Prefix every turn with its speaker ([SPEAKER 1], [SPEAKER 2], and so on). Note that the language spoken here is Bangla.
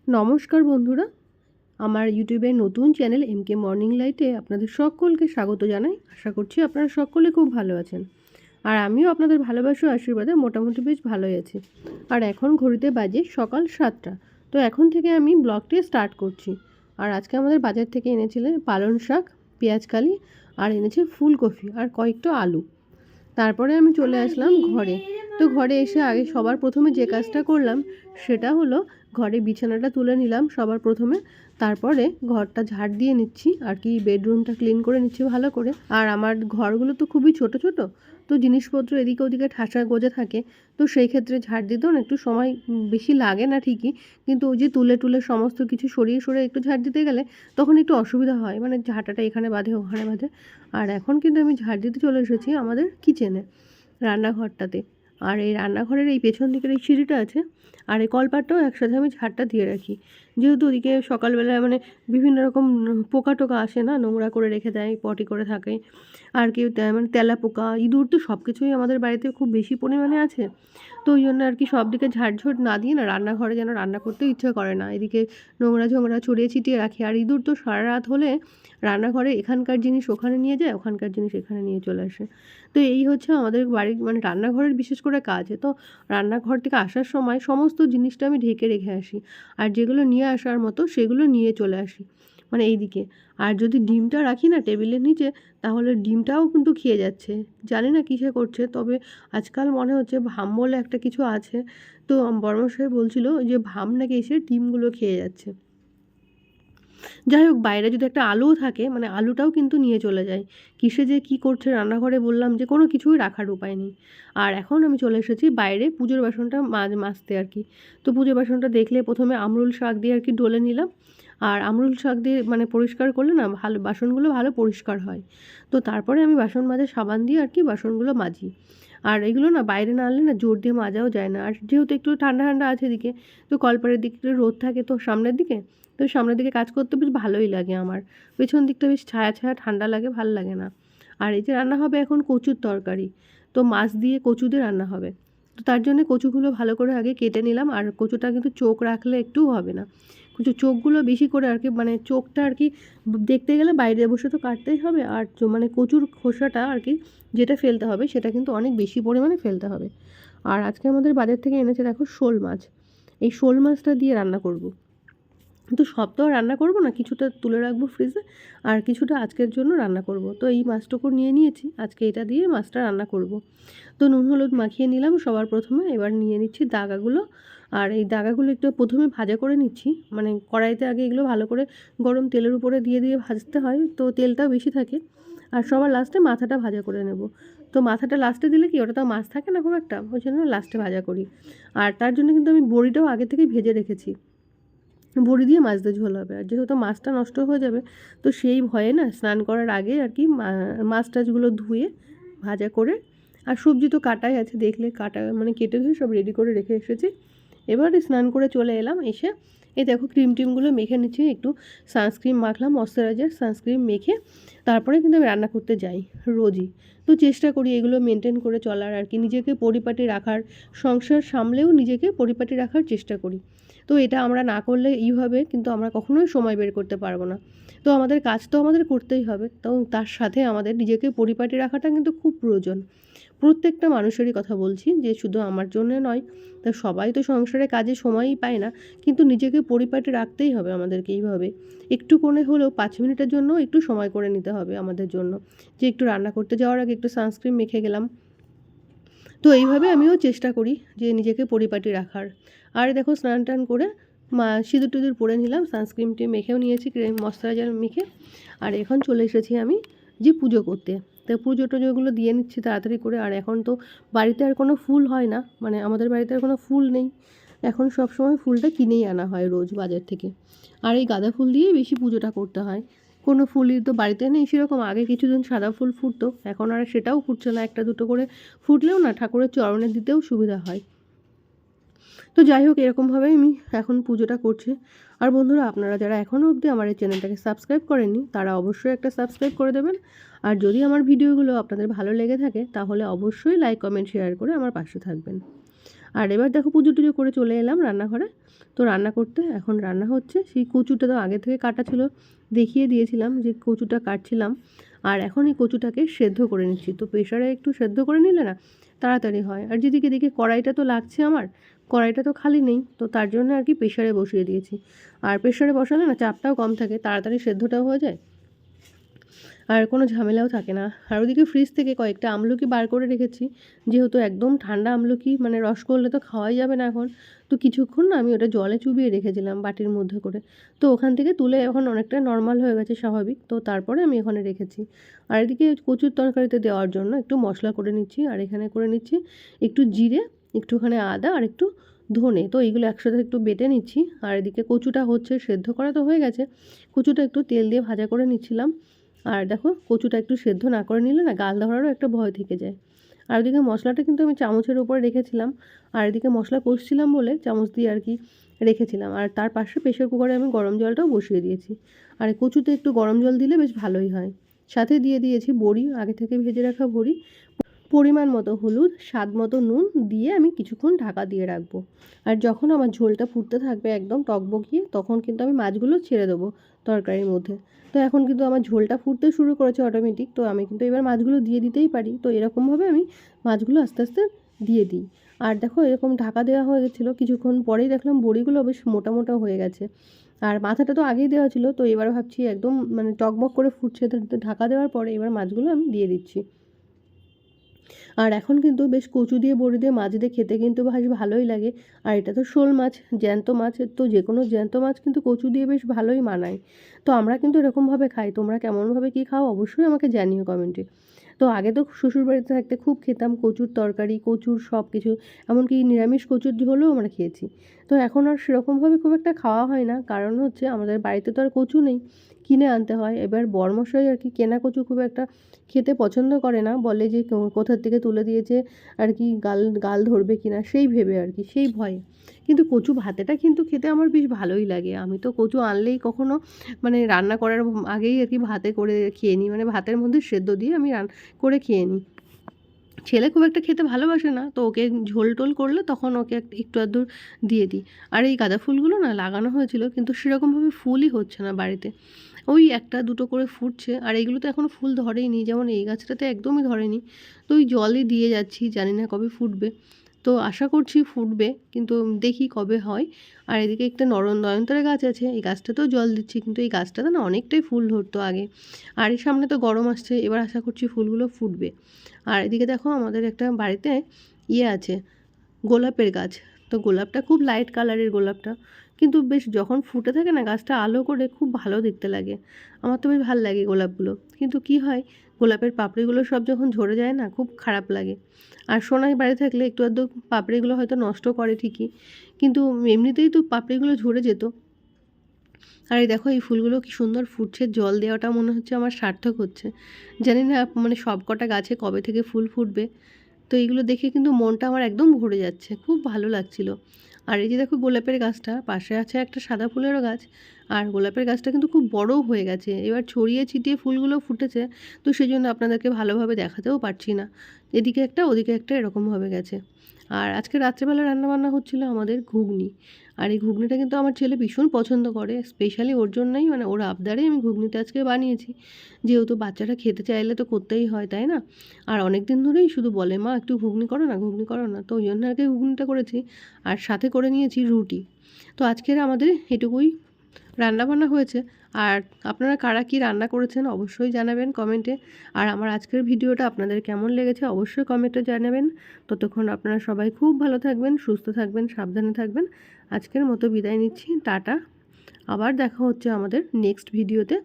[SPEAKER 1] নমস্কার বন্ধুরা, আমার ইউটিউবের নতুন চ্যানেল এমকে মর্নিং লাইটে আপনাদের সকলকে স্বাগত জানাই। আশা করছি আপনারা সকলে খুব ভালো আছেন। আর আমিও আপনাদের ভালোবাসা ও আশীর্বাদে মোটামুটি বেশ ভালোই আছি। আর এখন ঘড়িতে বাজে সকাল 7টা। তো এখন থেকে আমি ব্লগটি স্টার্ট করছি। আর আজকে আমাদের বাজার থেকে এনেছিলেন পালং শাক, পেঁয়াজকালি, আর এনেছে ফুলকপি আর কয়েকটা আলু। তারপরে আমি চলে আসলাম ঘরে। তো ঘরে এসে আগে সবার প্রথমে যে কাজটা করলাম সেটা হলো ঘরে বিছানাটা তুলে নিলাম সবার প্রথমে। তারপরে ঘরটা ঝাড় দিয়ে নিচ্ছি, আর কি বেডরুমটা ক্লিন করে নিচ্ছি ভালো করে। আর আমার ঘরগুলো তো খুবই ছোট ছোট, তো জিনিসপত্র এদিকে ওদিকে ঠাসা গোজা থাকে। তো সেই ক্ষেত্রে ঝাড় দিতেও না একটু সময় বেশি লাগে না ঠিকই, কিন্তু ওই যে তুলে তুলে সমস্ত কিছু সরিয়ে সরিয়ে একটু ঝাড় দিতে গেলে তখন একটু অসুবিধা হয়, মানে ঝাঁটাটা এখানে বাঁধে ওখানে বাঁধে। আর এখন কিন্তু আমি ঝাড় দিতে চলে এসেছি আমাদের কিচেনে, রান্নাঘরটাতে। আর এই রান্নাঘরের এই পেছন দিকের এই সিঁড়িটা আছে, আর এই কলপাটটাও একসাথে আমি ঝাড়টা দিয়ে রাখি, যেহেতু ওদিকে সকালবেলা মানে বিভিন্ন রকম পোকা টোকা আসে না, নোংরা করে রেখে দেয়, পটি করে থাকে। আর কেউ মানে তেলা পোকা, ইঁদুর তো সব কিছুই আমাদের বাড়িতে খুব বেশি পরিমাণে আছে। তো ওই জন্য আর কি সব দিকে ঝাড়ঝুট না দিয়ে না রান্নাঘরে যেন রান্না করতেও ইচ্ছা করে না, এদিকে নোংরা ঝোংরা ছড়িয়ে ছিটিয়ে রাখি। আর ইঁদুর তো সারা রাত হলে রান্নাঘরে এখানকার জিনিস ওখানে নিয়ে যায়, ওখানকার জিনিস এখানে নিয়ে চলে আসে। তো এই হচ্ছে আমাদের বাড়ির মানে রান্নাঘরের বিশেষ করে কাজ। তো রান্নাঘর থেকে আসার সময় সমস্ত জিনিসটা আমি ঢেকে রেখে আসি, আর যেগুলো নিয়ে আসার মতো সেগুলো নিয়ে চলে আসি মানে এই দিকে। আর যদি ডিমটা রাখি না টেবিলের নিচে, তাহলে ডিমটাও কিন্তু খেয়ে যাচ্ছে, জানি না কিসে করছে। তবে আজকাল মনে হচ্ছে ভাম বলে একটা কিছু আছে, তো বড়মশাই বলছিল যে ভাম নাকি এসে ডিমগুলো খেয়ে যাচ্ছে। যাই হোক, বাইরে যদি একটা আলুও থাকে মানে আলুটাও কিন্তু নিয়ে চলে যায়। কিসে যে কী করছে রান্নাঘরে বললাম যে কোনো কিছুই রাখার উপায় নেই। আর এখন আমি চলে এসেছি বাইরে পুজোর বাসনটা মাজতে আর কি। তো পুজোর বাসনটা দেখলে প্রথমে আমরুল শাক দিয়ে আর কি ডলে নিলাম। আর আমরুল শাক দিয়ে মানে পরিষ্কার করলে না ভালো বাসনগুলো ভালো পরিষ্কার হয়। তো তারপরে আমি বাসন মাজার সাবান দিয়ে আর কি বাসনগুলো মাজি। আর এগুলো না বাইরে না আনলে না জোর দিয়ে মাজাও যায় না। আর যেহেতু একটু ঠান্ডা ঠান্ডা আছে এদিকে, তো কলপাড়ের দিকে একটু রোদ থাকে তো সামনের দিকে, তো সামনের দিকে কাজ করতে বেশ ভালোই লাগে আমার। পেছন দিকটা বেশ ছায়া ছায়া ঠান্ডা লাগে, ভাল লাগে না। আর এই যে রান্না হবে এখন কচুর তরকারি, তো মাছ দিয়ে কচু দিয়ে রান্না হবে। তো তার জন্য কচুগুলো ভালো করে আগে কেটে নিলাম। আর কচুটা কিন্তু চোখ রাখলে একটুও হবে না, কচু চোখগুলো বেশি করে আর কি, মানে চোখটা আর কি দেখতে গেলে বাইরে বসে তো কাটতেই হবে। আর মানে কচুর খোসাটা আর কি যেটা ফেলতে হবে সেটা কিন্তু অনেক বেশি পরিমাণে ফেলতে হবে। আর আজকে আমাদের বাজার থেকে এনেছে দেখো শোল মাছ, এই শোল মাছটা দিয়ে রান্না করব। তো সব তো আর রান্না করব না, কিছুটা তুলে রাখবো ফ্রিজে, আর কিছুটা আজকের জন্য রান্না করব। তো এই মাছটুকু নিয়ে নিয়েছি, আজকে এটা দিয়ে মাছটা রান্না করব। তো নুন হলুদ মাখিয়ে নিলাম সবার প্রথমে, এবার নিয়ে নিচ্ছি দাগাগুলো। আর এই দাগাগুলো একটু প্রথমে ভাজা করে নিচ্ছি, মানে কড়াইতে আগে এগুলো ভালো করে গরম তেলের উপরে দিয়ে দিয়ে ভাজতে হয়, তো তেলটাও বেশি থাকে। আর সবার লাস্টে মাথাটা ভাজা করে নেব। তো মাথাটা লাস্টে দিলে কি ওটা তো মাছ থাকে না খুব একটা, ওই জন্য লাস্টে ভাজা করি। আর তার জন্য কিন্তু আমি বড়িটাও আগে থেকেই ভেজে রেখেছি, বড়ি দিয়ে মাছ দিয়ে ঝোল হবে। আর যেহেতু মাছটা নষ্ট হয়ে যাবে, তো সেই ভয়ে না স্নান করার আগে আর কি মাছ টাছগুলো ধুয়ে ভাজা করে, আর সবজি তো কাটাই আছে, দেখলে কাটা মানে কেটে ধুয়ে সব রেডি করে রেখে এসেছি। এবারে স্নান করে চলে এলাম, এসে এই দেখো ক্রিম টিমগুলো মেখে নিচ্ছি, একটু সানস্ক্রিন মাখলাম, ময়শ্চারাইজার সানস্ক্রিন মেখে তারপরে কিন্তু আমি রান্না করতে যাই রোজই। তো চেষ্টা করি এগুলো মেনটেন করে চলার আর কি, নিজেকে পরিপাটি রাখার, সংসার সামলেও নিজেকে পরিপাটি রাখার চেষ্টা করি। তো এটা আমরা না করলে এইভাবে কিন্তু আমরা কখনোই সময় বের করতে পারবো না। তো আমাদের কাজ তো আমাদের করতেই হবে, তো তার সাথে আমাদের নিজেকে পরিপাটি রাখাটা কিন্তু খুব প্রয়োজন। প্রত্যেকটা মানুষেরই কথা বলছি, যে শুধু আমার জন্য নয়, তা সবাই তো সংসারে কাজে সময়ই পায় না, কিন্তু নিজেকে পরিপাটি রাখতেই হবে আমাদেরকে এইভাবে। একটু করে হলেও 5 মিনিটের জন্য একটু সময় করে নিতে হবে আমাদের জন্য, যে একটু রান্না করতে যাওয়ার আগে একটু সানস্ক্রিন মেখে গেলাম। তো এইভাবে আমিও চেষ্টা করি যে নিজেকে পরিপাটি রাখার। আর দেখো স্নান টান করে সিঁদুর টিঁদুর পরে নিলাম, সানস্ক্রিনটি মেখেও নিয়েছি, ক্রিম ময়শ্চারাইজার মেখে। আর এখন চলে এসেছি আমি যে পুজো করতে। তো পুজো টুজোগুলো দিয়ে নিচ্ছি তাড়াতাড়ি করে। আর এখন তো বাড়িতে আর কোনো ফুল হয় না, মানে আমাদের বাড়িতে আর কোনো ফুল নেই, এখন সব সময় ফুলটা কিনেই আনা হয় রোজ বাজার থেকে। আর এই গাঁদা ফুল দিয়েই বেশি পুজোটা করতে হয়, কোনো ফুলই তো বাড়িতে নেই সেরকম। আগে কিছুদিন সাদা ফুল ফুটতো, এখন আর সেটাও ফুটছে না, একটা দুটো করে ফুটলেও না ঠাকুরের চরণে দিতেও সুবিধা হয়। তো যাই হোক, এরকমভাবেই আমি এখন পুজোটা করছি। আর বন্ধুরা, আপনারা যারা এখনও অবধি আমার এই চ্যানেলটাকে সাবস্ক্রাইব করেননি তারা অবশ্যই একটা সাবস্ক্রাইব করে দেবেন। আর যদি আমার ভিডিওগুলো আপনাদের ভালো লেগে থাকে তাহলে অবশ্যই লাইক কমেন্ট শেয়ার করে আমার পাশে থাকবেন। আর এবার দেখো পুজো টুজো করে চলে এলাম রান্নাঘরে। তো রান্না করতে এখন রান্না হচ্ছে, সেই কচুটা তো আগে থেকে কাটা ছিল, দেখিয়ে দিয়েছিলাম যে কচুটা কাটছিলাম। আর এখন এই কচুটাকে সেদ্ধ করে নিচ্ছি। তো প্রেশারে একটু সেদ্ধ করে নিলে না তাড়াতাড়ি হয়। আর যেদিকে দেখি কড়াইটা তো লাগছে, আমার কড়াইটা তো খালি নেই, তো তার জন্য আর কি প্রেশারে বসিয়ে দিয়েছি। আর প্রেশারে বসালে না চাপটাও কম থাকে, তাড়াতাড়ি সেদ্ধটাও হয়ে যায়, আর কোনো ঝামেলাও থাকে না। আর ওদিকে ফ্রিজ থেকে কয়েকটা আমলকি বার করে রেখেছি, যেহেতু একদম ঠান্ডা আমলকি, মানে রস করলে তো খাওয়াই যাবে না এখন। তো কিছুক্ষণ না আমি ওটা জলে চুবিয়ে রেখেছিলাম বাটির মধ্যে করে। তো ওখান থেকে তুলে এখন অনেকটা নর্মাল হয়ে গেছে, স্বাভাবিক। তো তারপরে আমি এখানে রেখেছি। আর এদিকে কচুর তরকারিতে দেওয়ার জন্য একটু মশলা করে নিচ্ছি। আর এখানে করে নিচ্ছি একটু জিরে, একটুখানি আদা আর একটু ধনে। তো এইগুলো একসাথে একটু বেটে নিচ্ছি। আর এদিকে কচুটা হচ্ছে, সেদ্ধ করা তো হয়ে গেছে, কচুটা একটু তেল দিয়ে ভাজা করে নিচ্ছিলাম। আর দেখো কচুটা একটু সেদ্ধ না করে নিলে না গাল ধরারও একটা ভয় থেকে যায়। আর ওদিকে মশলাটা কিন্তু আমি চামচের উপরে রেখেছিলাম, আর এদিকে মশলা কষছিলাম বলে চামচ দিয়ে আর কি রেখেছিলাম। আর তার পাশে প্রেশার কুকারে আমি গরম জলটাও বসিয়ে দিয়েছি। আর কচুতে একটু গরম জল দিলে বেশ ভালোই হয়। সাথে দিয়ে দিয়েছি বড়ি, আগে থেকে ভেজে রাখা বড়ি, পরিমাণ মতো হলুদ, স্বাদ মতো নুন দিয়ে আমি কিছুক্ষণ ঢাকা দিয়ে রাখবো। আর যখন আমার ঝোলটা ফুটতে থাকবে একদম টকবগিয়ে, তখন কিন্তু আমি মাছগুলো ছেড়ে দেবো তরকারির মধ্যে। তো এখন কিন্তু আমার ঝোলটা ফুটতে শুরু করেছে অটোমেটিক, তো আমি কিন্তু এবার মাছগুলো দিয়ে দিতেই পারি। তো এরকমভাবে আমি মাছগুলো আস্তে আস্তে দিয়ে দিই। আর দেখো এরকম ঢাকা দেওয়া হয়ে গেছিলো, কিছুক্ষণ পরেই দেখলাম বড়িগুলো বেশ মোটা মোটা হয়ে গেছে। আর মাথাটা তো আগেই দেওয়া ছিল, তো এবার ভাবছি একদম মানে টকবক করে ফুটছে, তো ঢাকা দেওয়ার পরে এবার মাছগুলো আমি দিয়ে দিচ্ছি। আর এখন কিন্তু বেশ কচু দিয়ে বড়ি দিয়ে মাছ দিয়ে খেতে কিন্তু বেশ ভালোই লাগে। আর এটা তো শোল মাছ, জ্যান্ত মাছ, তো যে কোনো জ্যান্ত মাছ কিন্তু কচু দিয়ে বেশ ভালোই মানায়। তো আমরা কিন্তু এরকমভাবে খাই, তোমরা কেমনভাবে কী খাও অবশ্যই আমাকে জানিও কমেন্টে। তো আগে তো শ্বশুরবাড়িতে থাকতে খুব খেতাম কচুর তরকারি, কচুর সব কিছু, এমনকি নিরামিষ কচুর ঝোলও আমরা খেয়েছি। তো এখন আর সেরকমভাবে খুব একটা খাওয়া হয় না, কারণ হচ্ছে আমাদের বাড়িতে তো আর কচু নেই, কিনে আনতে হয়। এবার বরমশাই আর কি কেনা কচু খুব একটা খেতে পছন্দ করে না, বলে যে কোথার থেকে তুলে দিয়েছে আর কি, গাল গাল ধরবে কিনা সেই ভেবে আর কি, সেই ভয়ে। কিন্তু কচু ভাতেটা কিন্তু খেতে আমার বেশ ভালোই লাগে। আমি তো কচু আনলেই কখনো মানে রান্না করার আগেই আর কি ভাতে করে খেয়ে নিই, মানে ভাতের মধ্যে সেদ্ধ দিয়ে আমি করে খেয়ে নিই। ছেলে খুব একটা খেতে ভালোবাসে না, তো ওকে ঝোল টোল করলে তখন ওকে একটু আধটু দিয়ে দিই। আর এই গাঁদা ফুলগুলো না লাগানো হয়েছিল, কিন্তু সেরকমভাবে ফুলই হচ্ছে না বাড়িতে, ওই একটা দুটো করে ফুটছে। আর এগুলো তো এখনও ফুল ধরেইনি, যেমন এই গাছটাতে একদমই ধরেনি। তো ওই জলই দিয়ে যাচ্ছি, জানি না কবে ফুটবে। তো আশা করছি ফুটবে, কিন্তু দেখি কবে হয়। আর এদিকে একটা নয়নতারা গাছ আছে, এই গাছটাতেও জল দিচ্ছি, কিন্তু এই গাছটাতে না অনেকটাই ফুল ধরতো আগে। আর এই সামনে তো গরম আসছে, এবার আশা করছি ফুলগুলো ফুটবে। আর এদিকে দেখো আমাদের একটা বাড়িতে আছে, গোলাপের গাছ। তো গোলাপটা খুব লাইট কালারের গোলাপটা, কিন্তু বেশ যখন ফুটে থাকে না গাছটা আলো করে, খুব ভালো দেখতে লাগে। আমার তো বেশ ভালো লাগে গোলাপগুলো, কিন্তু কি হয় গোলাপের পাপড়িগুলো সব যখন ঝরে যায় না, খুব খারাপ লাগে। আর সোনাই বাড়ি থাকলে একটু আধটু পাপড়িগুলো হয়তো নষ্ট করে ঠিকই, কিন্তু এমনিতেই তো পাপড়িগুলো ঝরে যেত। আর এই দেখো এই ফুলগুলো কি সুন্দর ফুটছে, জল দেওয়াটা মনে হচ্ছে আমার সার্থক হচ্ছে। জানি না মানে সব কটা গাছে কবে থেকে ফুল ফুটবে। তো এইগুলো দেখে কিন্তু মনটা আমার একদম ভরে যাচ্ছে, খুব ভালো লাগছিল। আর এই যে দেখো গোলাপের গাছটা, পাশে আছে একটা সাদা ফুলেরও গাছ। আর গোলাপের গাছটা কিন্তু খুব বড়ও হয়ে গেছে, এবার ছড়িয়ে ছিটিয়ে ফুলগুলো ফুটেছে। তো সেই জন্য আপনাদেরকে ভালোভাবে দেখাতেও পারছি না, এদিকে একটা ওদিকে একটা এরকমভাবে গেছে। আর আজকে রাত্রেবেলা রান্নাবান্না হচ্ছিলো আমাদের ঘুগনি। আর এই ঘুগনিটা কিন্তু আমার ছেলে ভীষণ পছন্দ করে, স্পেশালি ওর জন্যই, মানে ওর আবদারেই আমি ঘুগনিটা আজকে বানিয়েছি। যেহেতু বাচ্চারা খেতে চাইলে তো করতেই হয়, তাই না? আর অনেক দিন ধরেই শুধু বলে মা একটু ঘুগনি করো না, ঘুগনি করো না, তো ওই জন্য আগে ঘুগনিটা করেছি। আর সাথে করে নিয়েছি রুটি। তো আজকের আমাদের এটুকুই রান্নাবান্না হয়েছে। আর আপনারা কারা কী রান্না করেছেন অবশ্যই জানাবেন কমেন্টে। আর আমার আজকের ভিডিওটা আপনাদের কেমন লেগেছে অবশ্যই কমেন্টে জানাবেন। ততক্ষণ আপনারা সবাই খুব ভালো থাকবেন, সুস্থ থাকবেন, সাবধানে থাকবেন। আজকের মতো বিদায় নিচ্ছি, টাটা। আবার দেখা হচ্ছে আমাদের নেক্সট ভিডিওতে।